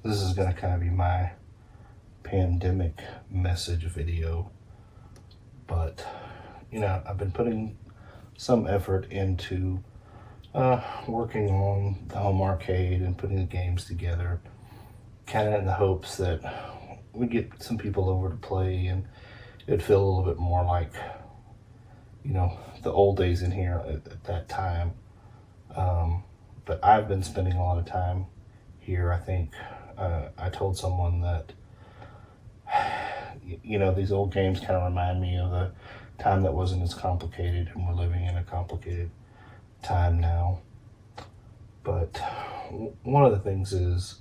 This is going to kind of be my pandemic message video, but I've been putting some effort into working on the home arcade and putting the games together, kind of in the hopes that we get some people over to play and it'd feel a little bit more like the old days in here at that time. But I've been spending a lot of time here. I think I told someone that these old games kind of remind me of the time that wasn't as complicated, and we're living in a complicated time now. But one of the things is,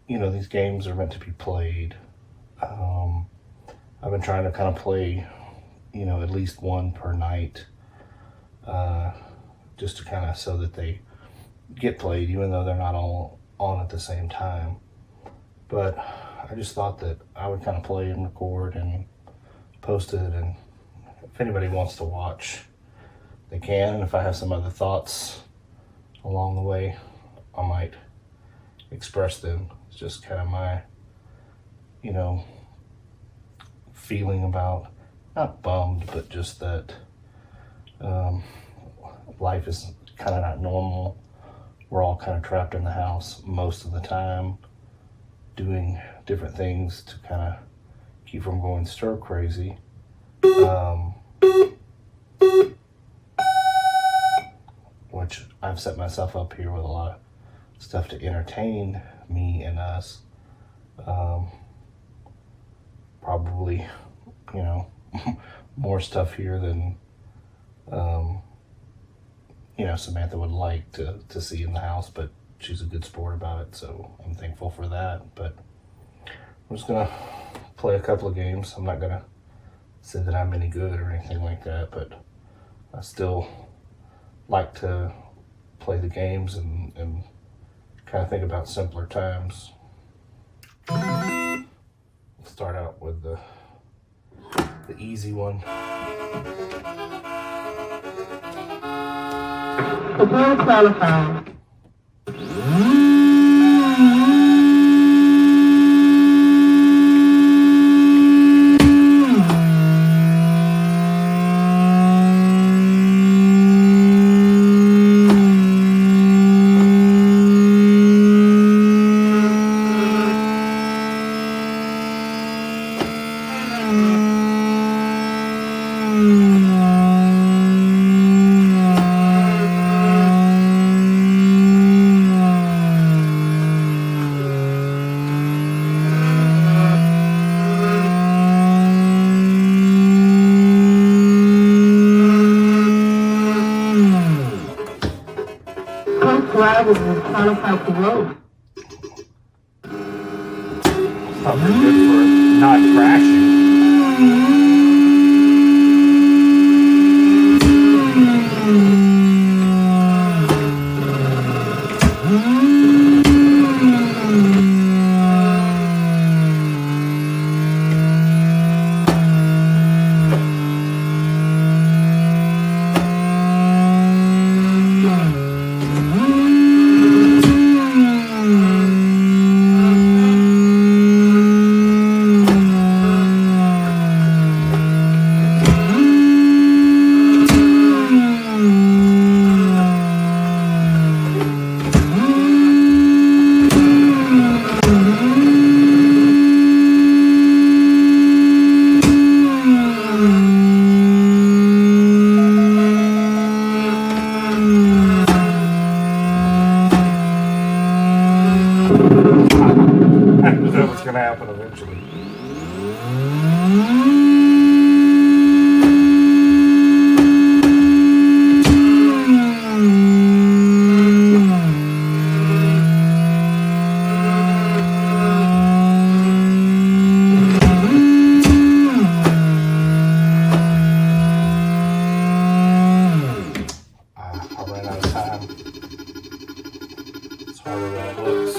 these games are meant to be played. I've been trying to kind of play, at least one per night, just to kind of so that they get played, even though they're not all on at the same time. But I just thought that I would kind of play and record and post it, and if anybody wants to watch, they can. And if I have some other thoughts along the way, I might express them. It's just kind of my, feeling about, not bummed, but just that life is kind of not normal. We're all kind of trapped in the house most of the time, doing different things to kind of keep from going stir crazy. Which I've set myself up here with a lot of stuff to entertain me and us. Probably, more stuff here than, Samantha would like to see in the house, but she's a good sport about it, so I'm thankful for that. But I'm just gonna play a couple of games. I'm not gonna say that I'm any good or anything like that, but I still like to play the games and kind of think about simpler times. Let's start out with the easy one. Prepare to qualify. Drivers will qualify for road. Probably good for not crashing. I knew that was going to happen eventually. I ran out of time. It's harder than it looks.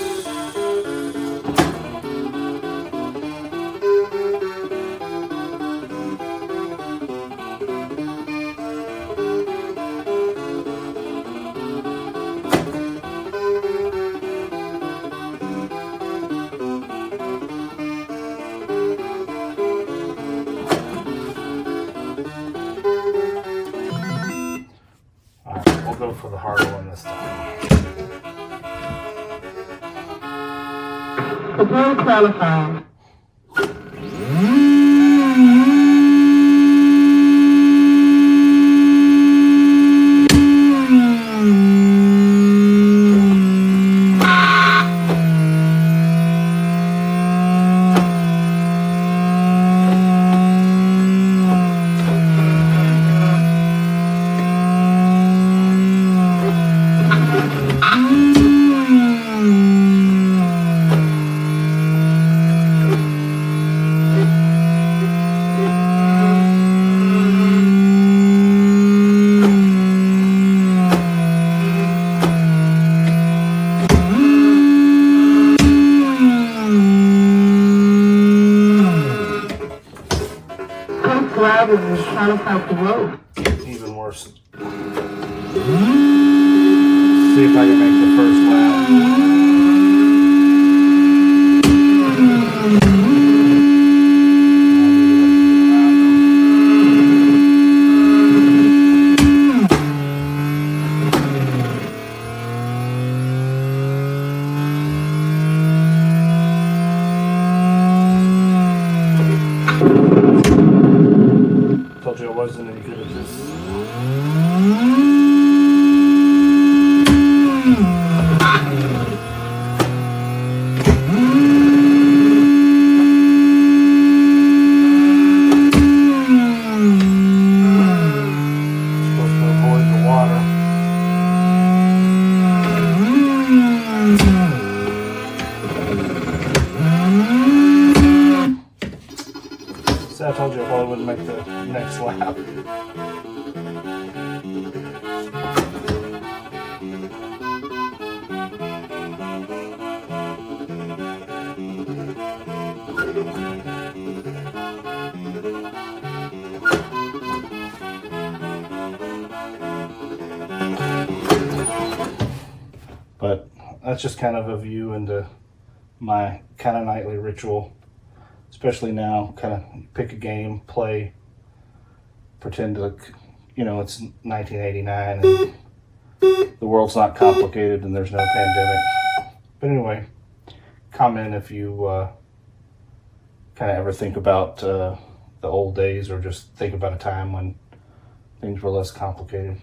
go for the harder one this time. Prepare to qualify. Drivers is trying to fight the road. Even worse. See if I can make the first lap. Told you I wasn't any good at this. Supposed to avoid the water. See, I told you I probably wouldn't make the next lap. But that's just kind of a view into my kind of nightly ritual, especially now. Kind of pick a game, play, pretend to, you know, it's 1989 and the world's not complicated and there's no pandemic. But anyway, comment if you kind of ever think about the old days or just think about a time when things were less complicated.